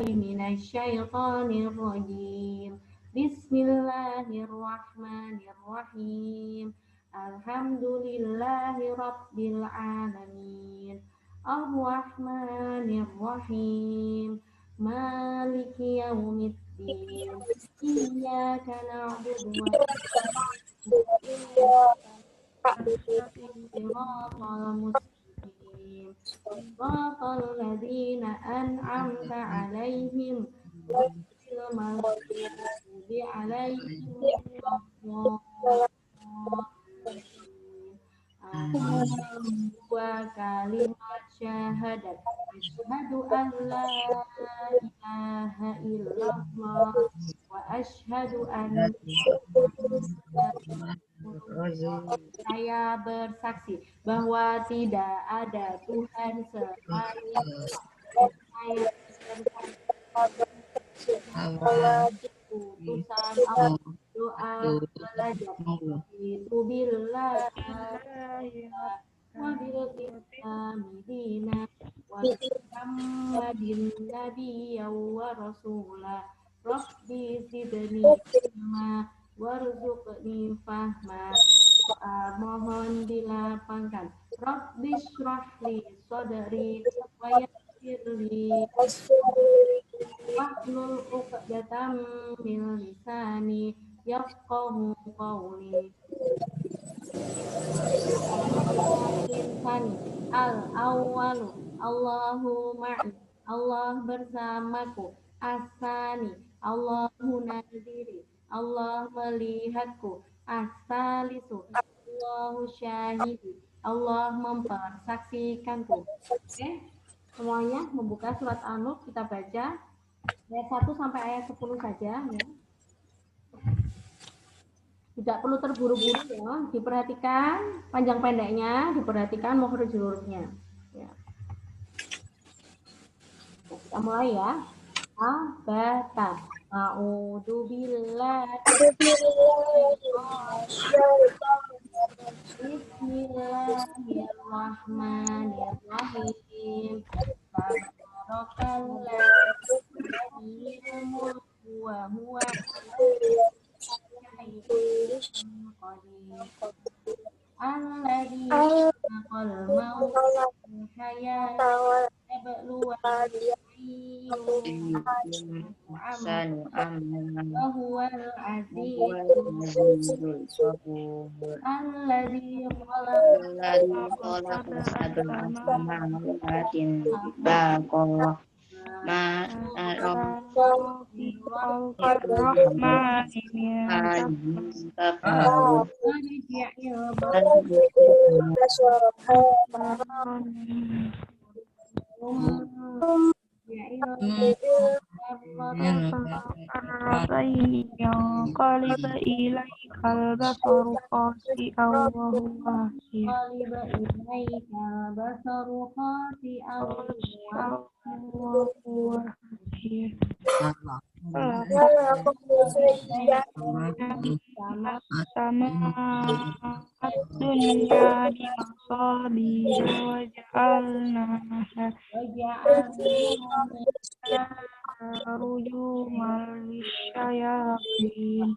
minasyaitonir rajim. Bismillahirrahmanirrahim. Alhamdulillahi rabbil alamin. Ar-Rahmanir-Rahim. Maliki yaumiddin. Iyyaka na'budu wa siratal mustaqim. Siratal ladzina an'amta 'alaihim ghairil maghdubi 'alaihim waladdallin. Dua kalimat syahadat. Asyhadu an la ilaha illallah wa asyhadu anna saya bersaksi bahwa tidak ada Tuhan selain saya utusan Allah. Doa belajar itu billah wa bil islami dina wa Muhammadin nabiyya wa rasula. Rabbi zidni ilma warzuqni fahma. Mohon dilapangkan. Rabbi shrahli sadri wa yassirli wahlul 'uqdatam min lisani yafqahu qawli. Insani al-awwalu Allahu ma'i, Allah bersamaku. Asani Allahu nadiri, Allah melihatku. Asalisu Allahu syahidi, Allah mempersaksikanku. Oke, semuanya membuka surat An-Nur, kita baca ayat 1 sampai ayat 10 saja ya. Tidak perlu terburu-buru ya, diperhatikan panjang pendeknya, diperhatikan makhraj hurufnya. Ya. Kita mulai ya. Abata. A'udzu billahi Bismillahirrahmanirrahim. Tabarakalladzi mulku wa huwa alladzi khalaqal mauta wal hayata Sanu aman wa huwal azizul alladzi khalaqa sab'a samawati tibaqa ma yanqalib ilaikal basaru khasi'an wa huwa hasir. Sama dunia di masabi waj'alnaha rujumal lisyayatin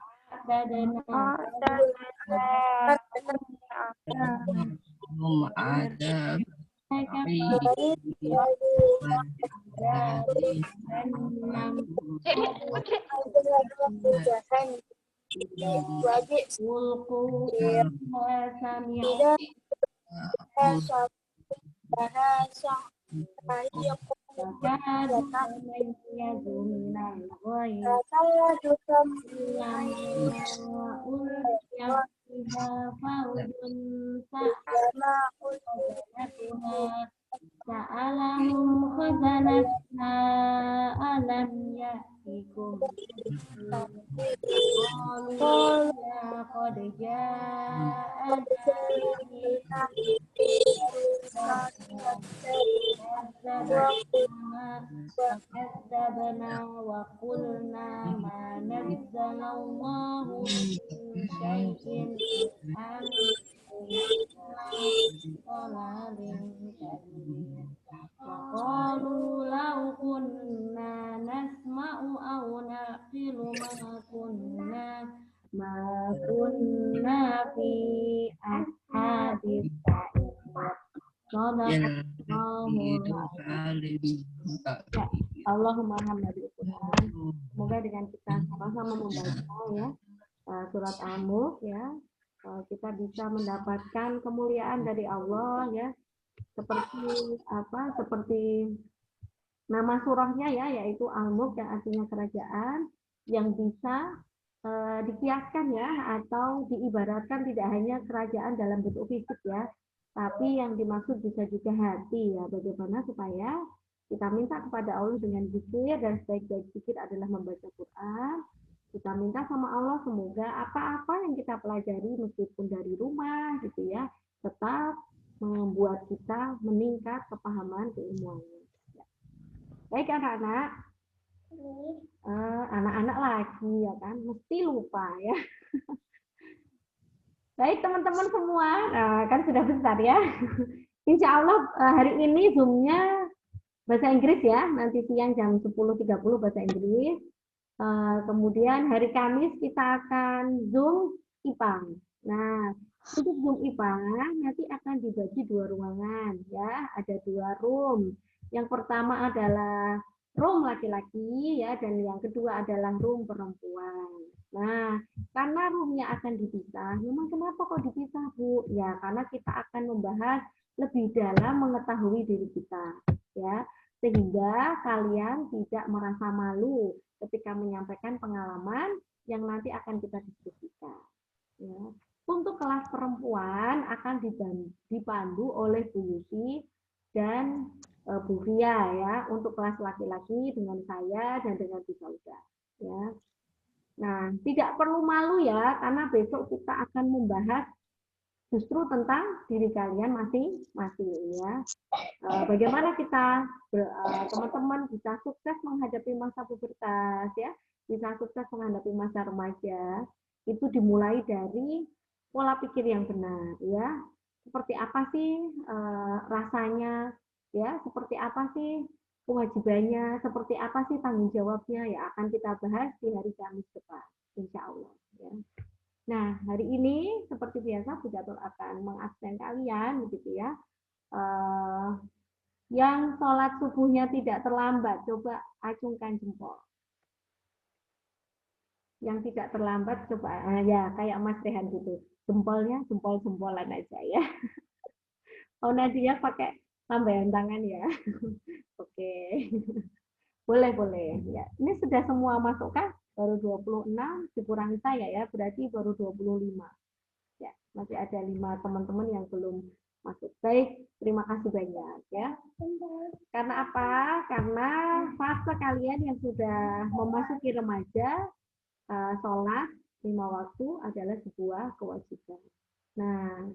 Sa'alahum khazanatha alam ya'tikum qalu ya qad ja'ana wa qulna ma nazzalallahu min syai'in qalu law kunna na'qilu ma kunna fi ashabis sa'ir. Sadaqallahul azim. Ya, Allahumma hamna bil Quran. Semoga dengan kita sama-sama membaca ya surat Al-Mulk ya, kita bisa mendapatkan kemuliaan dari Allah ya, seperti nama surahnya ya, yaitu Al-Mulk yang artinya kerajaan, yang bisa dikiaskan ya atau diibaratkan tidak hanya kerajaan dalam bentuk fisik ya, tapi yang dimaksud bisa juga hati ya. Bagaimana supaya kita minta kepada Allah dengan zikir, dan sebaik-baik zikir adalah membaca Quran. Kita minta sama Allah semoga apa-apa yang kita pelajari meskipun dari rumah gitu ya, tetap membuat kita meningkat kepahaman keilmuannya. Baik anak-anak, anak-anak lagi ya kan, mesti lupa ya. Baik teman-teman semua, kan sudah besar ya. Insya Allah hari ini Zoom-nya bahasa Inggris ya, nanti siang jam 10.30 bahasa Inggris. Kemudian hari Kamis kita akan Zoom IPA. Nah, untuk Zoom IPA nanti akan dibagi 2 ruangan ya, ada 2 room. Yang pertama adalah room laki-laki ya, dan yang kedua adalah room perempuan. Nah, karena roomnya akan dipisah, memang kenapa kok dipisah Bu? Ya, karena kita akan membahas lebih dalam mengetahui diri kita ya, sehingga kalian tidak merasa malu ketika menyampaikan pengalaman yang nanti akan kita diskusikan. Ya. Untuk kelas perempuan akan dipandu oleh Bu Yusi dan Bu Ria ya. Untuk kelas laki-laki dengan saya dan dengan Bu Sauda. Ya. Nah, tidak perlu malu ya, karena besok kita akan membahas justru tentang diri kalian masing-masing ya. Bagaimana kita teman-teman bisa sukses menghadapi masa pubertas ya, bisa sukses menghadapi masa remaja, itu dimulai dari pola pikir yang benar ya. Seperti apa sih rasanya ya, seperti apa sih kewajibannya, seperti apa sih tanggung jawabnya ya, akan kita bahas di hari Kamis depan insya Allah ya. Nah, hari ini seperti biasa Bu Catur akan mengabsen kalian begitu ya. Yang sholat subuhnya tidak terlambat, coba acungkan jempol. Yang tidak terlambat, coba ya kayak Mas Rehan gitu. Jempolnya jempol-jempolan aja ya. Oh Nadia pakai lambaian tangan ya. Oke. Boleh ya. Ini sudah semua masuk kah? Baru 26, dikurangi saya ya, berarti baru 25. Ya, masih ada 5 teman-teman yang belum masuk. Baik, terima kasih banyak ya. Karena apa? Karena fase kalian yang sudah memasuki remaja, sholat 5 waktu adalah sebuah kewajiban. Nah,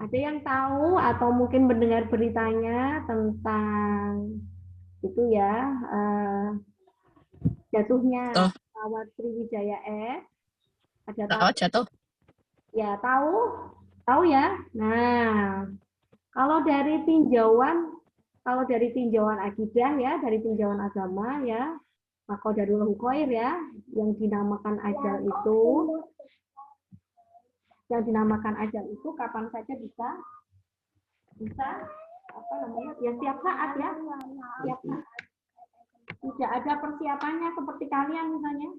ada yang tahu atau mungkin mendengar beritanya tentang itu ya, jatuhnya pesawat Sriwijaya Air. Ada tahu? Jatuh. Ya, tahu ya. Nah, kalau dari tinjauan akidah ya, dari tinjauan agama ya, Qadarul Khair ya, yang dinamakan ajal itu kapan saja bisa apa namanya? Ya tiap saat ya. Tiap saat. Tidak ada persiapannya seperti kalian misalnya.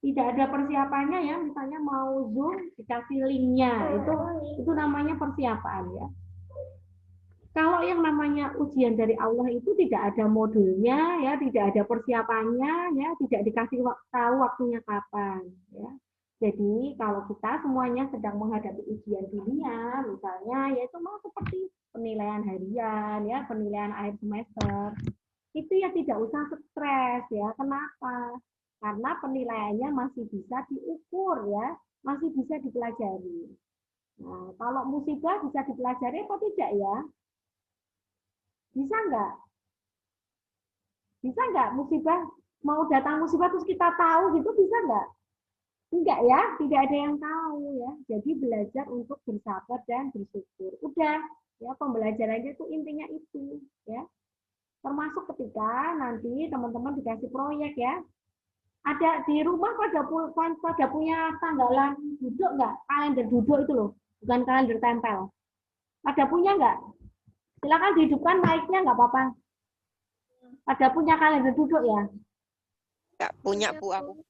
Tidak ada persiapannya ya, misalnya mau Zoom dikasih linknya, itu namanya persiapan ya. Kalau yang namanya ujian dari Allah itu tidak ada modulnya ya, tidak ada persiapannya ya, tidak dikasih tahu waktunya kapan ya. Jadi kalau kita semuanya sedang menghadapi ujian dunia, misalnya yaitu mau seperti penilaian harian ya, penilaian akhir semester, itu ya tidak usah stres ya. Kenapa? Karena penilaiannya masih bisa diukur ya, masih bisa dipelajari. Nah, kalau musibah bisa dipelajari apa tidak ya? Bisa nggak? Bisa nggak musibah, mau datang musibah terus kita tahu gitu, bisa nggak? Enggak ya, tidak ada yang tahu ya. Jadi belajar untuk bersabar dan bersyukur. Udah, Ya, pembelajarannya itu intinya itu, ya. Termasuk ketika nanti teman-teman dikasih proyek ya. Ada di rumah pada punya tanggalan duduk nggak? Kalender duduk itu loh, bukan kalender tempel. Pada punya nggak? Silakan dihidupkan mic-nya nggak apa-apa. Pada punya kalender duduk ya? Nggak punya Bu aku.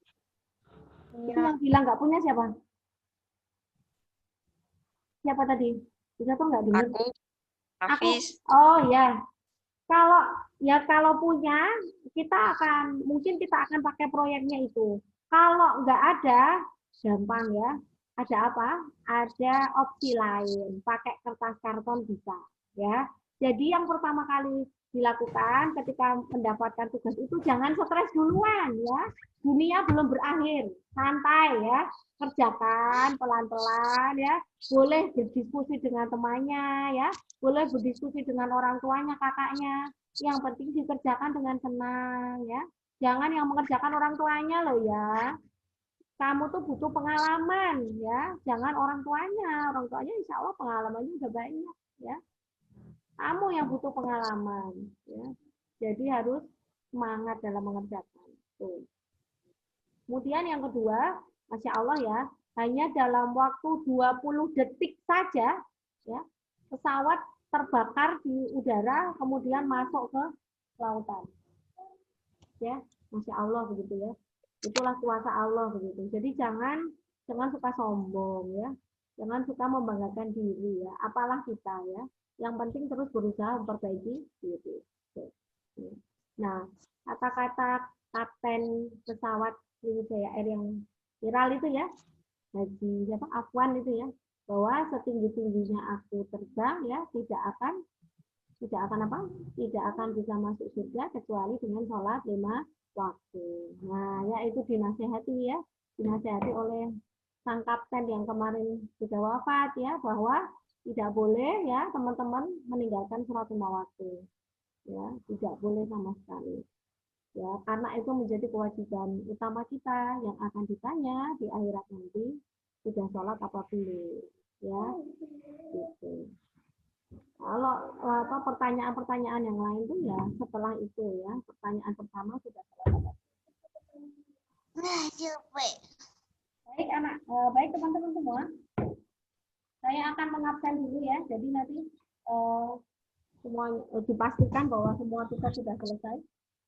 Itu yang bilang nggak punya siapa? Siapa tadi? Bisa tuh nggak dengar? Aku Hafiz. Oh ya. Kalau punya, mungkin kita akan pakai proyeknya itu. Kalau nggak ada, gampang ya. Ada apa? Ada opsi lain. Pakai kertas karton bisa, ya. Jadi yang pertama kali dilakukan ketika mendapatkan tugas itu jangan stres duluan ya. Dunia belum berakhir, santai ya. Kerjakan pelan-pelan ya. Boleh berdiskusi dengan temannya ya. Boleh berdiskusi dengan orang tuanya, kakaknya. Yang penting dikerjakan dengan senang ya. Jangan yang mengerjakan orang tuanya loh ya. Kamu tuh butuh pengalaman ya. Jangan orang tuanya. Orang tuanya insya Allah pengalamannya udah banyak ya. Kamu yang butuh pengalaman ya. Jadi harus semangat dalam mengerjakan. Tuh. Kemudian yang kedua, Masya Allah ya, hanya dalam waktu 20 detik saja ya, pesawat terbakar di udara kemudian masuk ke lautan. Ya, Masya Allah begitu ya. Itulah kuasa Allah begitu. Jadi jangan suka sombong ya. Jangan suka membanggakan diri ya. Apalah kita ya. Yang penting terus berusaha memperbaiki diri. Nah, kata-kata kapten pesawat Sriwijaya Air yang viral itu ya, Haji Afwan itu ya, bahwa setinggi-tingginya aku terbang ya tidak akan apa? Tidak akan bisa masuk surga kecuali dengan sholat 5 waktu. Nah, ya itu dinasehati ya, dinasehati oleh sang kapten yang kemarin sudah wafat ya, bahwa tidak boleh ya teman-teman meninggalkan sholat 5 waktu. Ya, tidak boleh sama sekali. Ya, karena itu menjadi kewajiban utama kita yang akan ditanya di akhirat nanti, sudah sholat apa belum, ya, gitu. Kalau pertanyaan-pertanyaan yang lain tuh ya setelah itu ya, pertanyaan pertama sudah selesai. Baik baik teman-teman semua, saya akan mengabsen dulu ya, jadi nanti semua dipastikan bahwa semua tugas sudah selesai.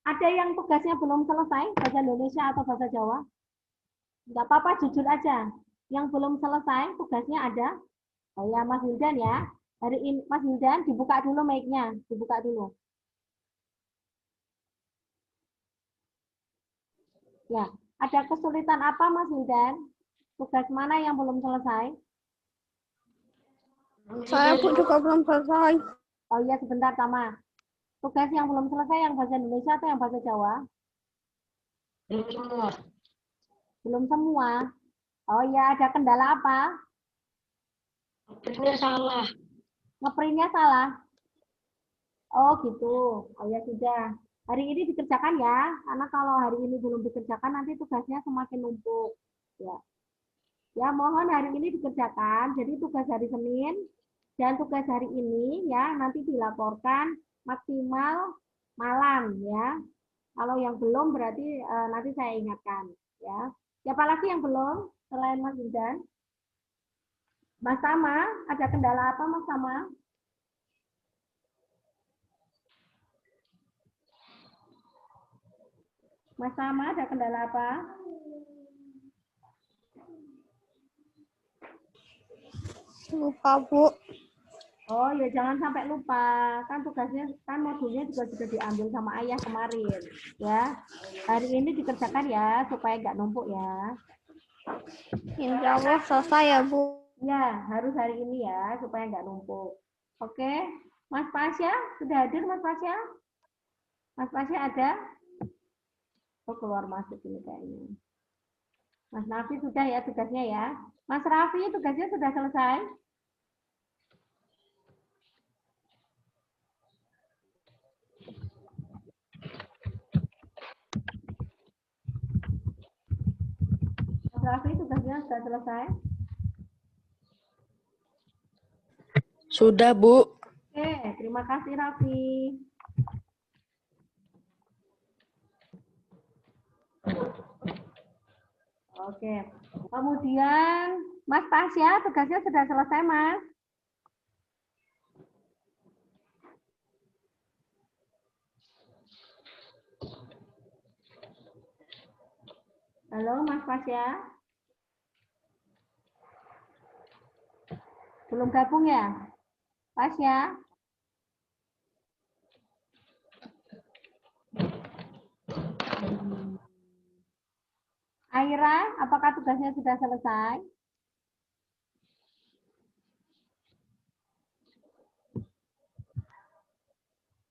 Ada yang tugasnya belum selesai, bahasa Indonesia atau bahasa Jawa? Enggak apa-apa, jujur aja. Yang belum selesai, tugasnya ada. Oh ya, Mas Wildan ya. Hari ini, Mas Wildan, dibuka dulu mic-nya. Dibuka dulu. Ya, ada kesulitan apa, Mas Wildan? Tugas mana yang belum selesai? Saya pun juga belum selesai. Oh iya, sebentar, Tama. Tugas yang belum selesai yang bahasa Indonesia atau yang bahasa Jawa? Belum semua. Belum semua. Oh ya, ada kendala apa? Printnya salah. Ngeprintnya salah. Oh gitu. Oh ya sudah. Hari ini dikerjakan ya, karena kalau hari ini belum dikerjakan nanti tugasnya semakin numpuk. Ya. Ya mohon hari ini dikerjakan. Jadi tugas hari Senin dan tugas hari ini ya nanti dilaporkan maksimal malam ya. Kalau yang belum berarti nanti saya ingatkan ya. Siapa lagi yang belum selain Mas Wildan? Mas Tama, ada kendala apa Mas Tama? Mas Tama ada kendala apa? Lupa, Bu. Oh ya jangan sampai lupa, kan tugasnya kan modulnya juga sudah diambil sama ayah kemarin ya. Hari ini dikerjakan ya supaya nggak numpuk ya. Insya Allah selesai ya, Bu. Ya harus hari ini ya supaya nggak numpuk. Oke, Mas Pasya sudah hadir Mas Pasya? Mas Pasya ada? Oh keluar masuk ini kayaknya. Mas Nafi sudah ya tugasnya ya. Mas Raffi tugasnya sudah selesai? Mas Raffi tugasnya sudah selesai? Sudah, Bu. Oke, terima kasih Raffi. Oke, kemudian Mas Tasya, tugasnya sudah selesai, Mas? Halo, Mas Tasya? Belum gabung ya? Tasya? Aira, apakah tugasnya sudah selesai?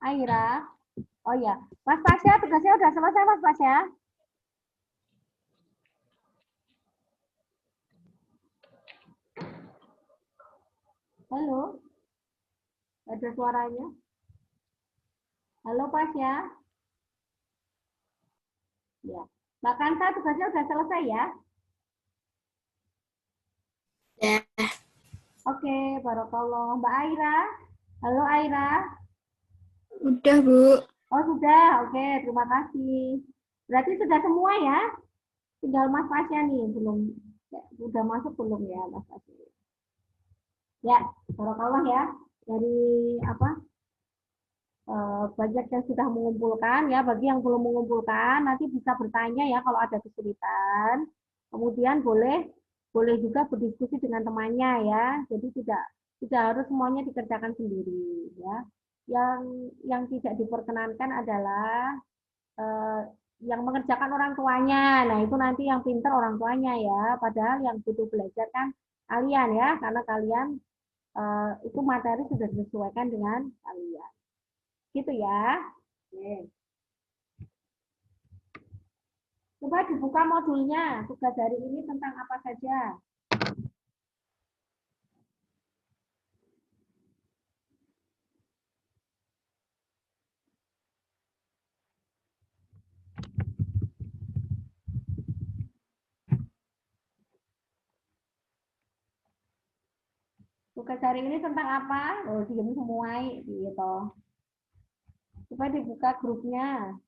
Aira? Oh ya, Mas Tasya, tugasnya sudah selesai, Mas Tasya? Halo? Ada suaranya? Halo, Tasya? Ya. Mbak Kansa, tugasnya sudah selesai ya? Ya. Oke, Barakallah. Mbak Aira? Halo, Aira? Udah, Bu. Oh, sudah. Oke, terima kasih. Berarti sudah semua ya? Tinggal Mas Tasya nih, belum. Ya, sudah masuk belum ya, Mas Tasya? Ya, Barakallah ya. Dari apa? Banyak yang sudah mengumpulkan ya. Bagi yang belum mengumpulkan, nanti bisa bertanya ya kalau ada kesulitan. Kemudian boleh juga berdiskusi dengan temannya ya. Jadi tidak harus semuanya dikerjakan sendiri ya. Yang tidak diperkenankan adalah eh, yang mengerjakan orang tuanya. Nah, itu nanti yang pinter orang tuanya ya. Padahal yang butuh belajar kan kalian ya, karena kalian itu materi sudah disesuaikan dengan kalian. Gitu ya. Oke. Coba dibuka modulnya. Tugas hari ini tentang apa saja? Tugas hari ini tentang apa? Oh, diem semua gitu. Coba dibuka grupnya.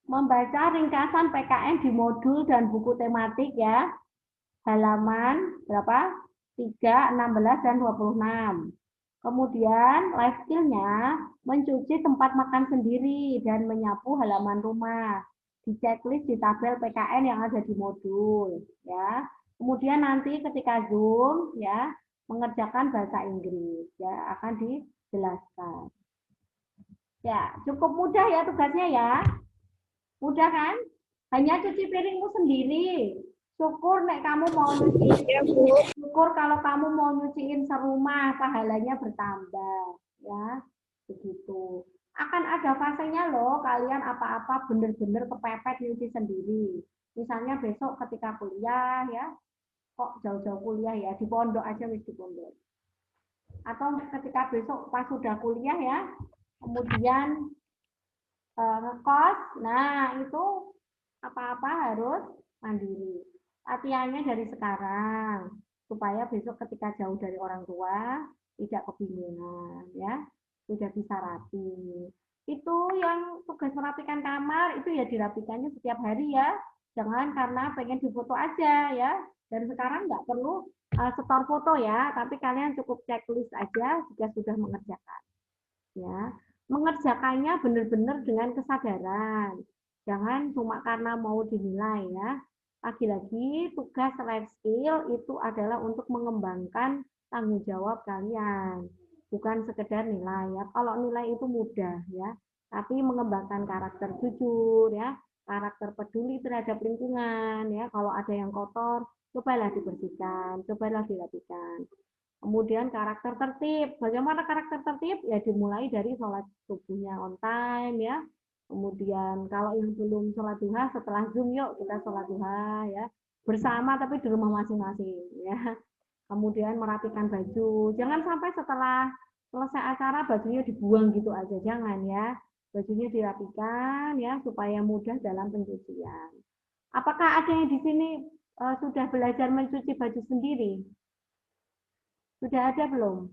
Membaca ringkasan PKN di modul dan buku tematik ya. Halaman berapa? 3, 16, dan 26. Kemudian life skill-nya mencuci tempat makan sendiri dan menyapu halaman rumah. Di checklist di tabel PKN yang ada di modul ya. Kemudian nanti ketika Zoom ya mengerjakan bahasa Inggris ya akan dijelaskan. Ya, cukup mudah ya tugasnya ya. Mudah kan? Hanya cuci piringmu sendiri. Syukur nek kamu mau nyuciin. Ya, Bu. Syukur kalau kamu mau nyuciin serumah, pahalanya bertambah. Ya, begitu. Akan ada fasenya loh, kalian apa-apa bener-bener kepepet nyuci sendiri. Misalnya besok ketika kuliah ya, kok jauh-jauh kuliah ya, di pondok aja wis di pondok. Atau ketika besok pas sudah kuliah ya, kemudian ngekos, nah itu apa-apa harus mandiri. Latihannya dari sekarang supaya besok ketika jauh dari orang tua tidak kebingungan ya, sudah bisa rapi. Itu yang tugas merapikan kamar itu ya dirapikannya setiap hari ya. Jangan karena pengen difoto aja ya. Dan sekarang nggak perlu setor foto ya, tapi kalian cukup checklist aja jika sudah mengerjakan. Ya, mengerjakannya benar-benar dengan kesadaran. Jangan cuma karena mau dinilai ya. Lagi-lagi tugas life skill itu adalah untuk mengembangkan tanggung jawab kalian. Bukan sekedar nilai ya. Kalau nilai itu mudah ya. Tapi mengembangkan karakter jujur ya, karakter peduli terhadap lingkungan ya. Kalau ada yang kotor, cobalah dibersihkan, cobalah dirapikan. Kemudian karakter tertib. Bagaimana karakter tertib? Ya dimulai dari sholat subuhnya on time ya. Kemudian kalau yang belum sholat duha setelah Zoom yuk kita sholat duha ya. Bersama tapi di rumah masing-masing ya. Kemudian merapikan baju. Jangan sampai setelah selesai acara bajunya dibuang gitu aja. Jangan ya. Bajunya dirapikan ya supaya mudah dalam pencucian. Apakah ada yang di sini sudah belajar mencuci baju sendiri? Sudah ada belum?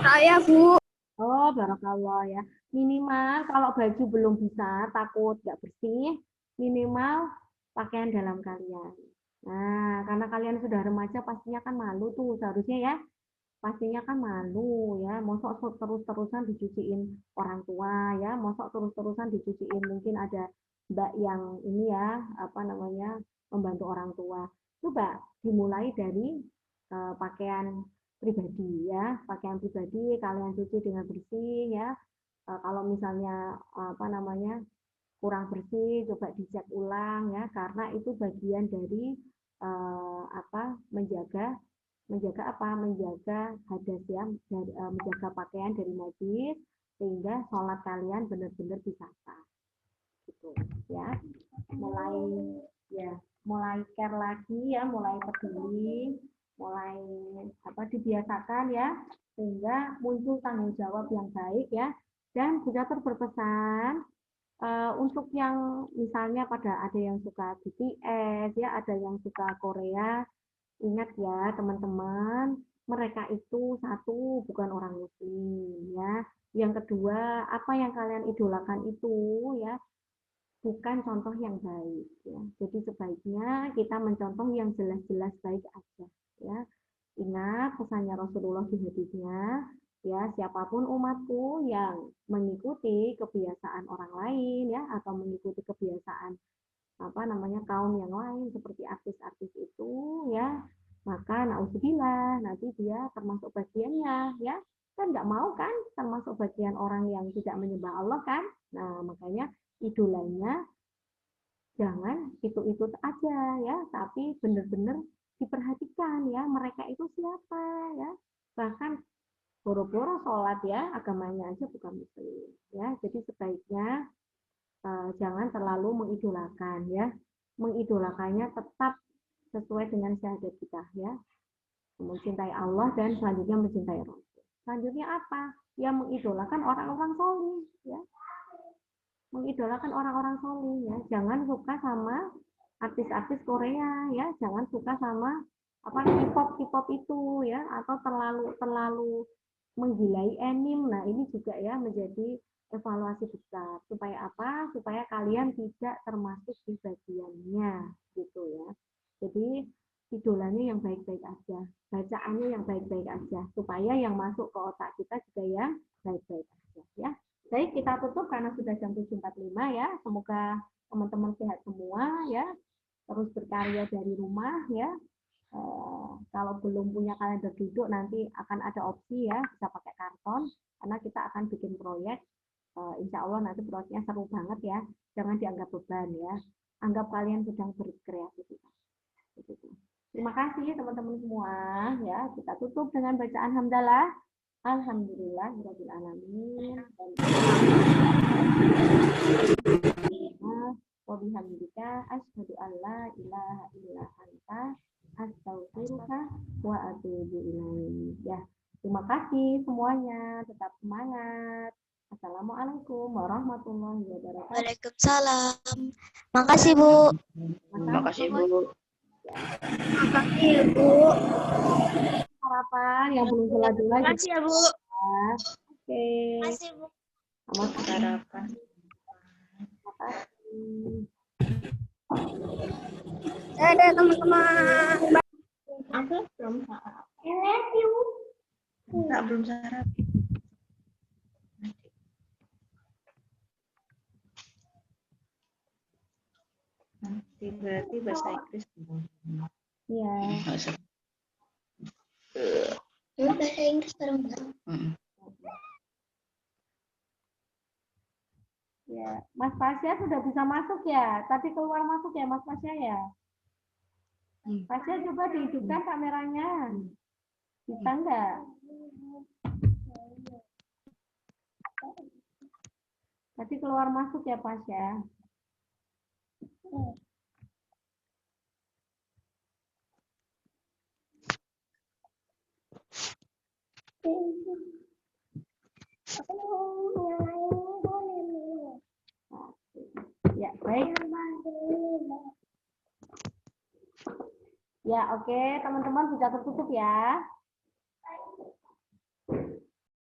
Saya, Bu. Oh, barakallah ya. Minimal kalau baju belum bisa, takut nggak bersih, minimal pakaian dalam kalian. Nah, karena kalian sudah remaja, pastinya kan malu tuh seharusnya ya. Pastinya kan malu ya, mosok terus-terusan dicuciin orang tua ya, mosok terus-terusan dicuciin mungkin ada mbak yang ini ya, apa namanya, membantu orang tua. Coba dimulai dari pakaian pribadi ya, pakaian pribadi kalian cuci dengan bersih ya. Kalau misalnya apa namanya kurang bersih, coba dicek ulang ya, karena itu bagian dari apa menjaga menjaga apa menjaga hadas ya, menjaga pakaian dari najis sehingga sholat kalian benar-benar bisa sah gitu ya. Mulai ya mulai care lagi ya, mulai peduli, mulai apa dibiasakan ya, sehingga muncul tanggung jawab yang baik ya. Dan Budatur berpesan untuk yang misalnya pada ada yang suka BTS ya, ada yang suka Korea, ingat ya teman-teman, mereka itu satu bukan orang muslim ya. Yang kedua, apa yang kalian idolakan itu ya bukan contoh yang baik ya. Jadi sebaiknya kita mencontoh yang jelas-jelas baik aja ya. Ingat pesannya Rasulullah di hadisnya, ya siapapun umatku yang mengikuti kebiasaan orang lain ya atau mengikuti kebiasaan apa namanya kaum yang lain seperti artis-artis itu ya, maka naudzubillah nanti dia termasuk bagiannya ya, kan nggak mau kan termasuk bagian orang yang tidak menyembah Allah kan. Nah makanya idolanya jangan itu aja ya, tapi benar-benar diperhatikan ya mereka itu siapa ya, bahkan boro-boro sholat ya agamanya aja bukan muslim ya. Jadi sebaiknya jangan terlalu mengidolakan ya, mengidolakannya tetap sesuai dengan syahadat kita ya, mencintai Allah dan selanjutnya mencintai Rasul. Selanjutnya apa? Ya mengidolakan orang-orang soleh ya, mengidolakan orang-orang soleh ya. Jangan suka sama artis-artis Korea ya, jangan suka sama apa K-pop itu ya, atau terlalu terlalu menggilai anime. Nah ini juga ya menjadi evaluasi besar supaya apa? Supaya kalian tidak termasuk di bagiannya gitu ya. Jadi idolanya yang baik-baik aja, bacaannya yang baik-baik aja, supaya yang masuk ke otak kita juga yang baik-baik aja ya. Baik, kita tutup karena sudah jam 7.45 ya. Semoga teman-teman sehat semua ya. Terus berkarya dari rumah ya. Kalau belum punya kalender duduk nanti akan ada opsi ya, bisa pakai karton karena kita akan bikin proyek. Insya Allah nanti proyeknya seru banget ya. Jangan dianggap beban ya. Anggap kalian sedang berkreativitas. Terima kasih teman-teman semua ya. Kita tutup dengan bacaan hamdalah. Alhamdulillahirabbil alamin. Wa bihamdika asyhadu an la ilaha illa anta astaghfiruka wa atubu ilaik. Ya, terima kasih semuanya, tetap semangat. Assalamualaikum warahmatullahi wabarakatuh. Waalaikumsalam. Makasih, Bu. Terima kasih, Bu. Makasih, Bu. Harapan yang belum sholat dulu lagi. Makasih ya, Bu. Oke. Makasih, Bu. Sama-sama. Harapan. Terima kasih. Dadah, teman-teman. Aku belum sarapan. Enggak, belum sarapan. Nanti berarti bahasa Inggris. Iya. Bahasa Inggris bareng-bareng. Ya, Mas Pasya sudah bisa masuk ya? Tadi keluar masuk ya Mas Pasya ya? Pasya coba dihidupkan kameranya. Bisa enggak? Tadi keluar masuk ya Pasya? Aku mau nyalain Baik. Ya, oke, teman-teman sudah tertutup ya.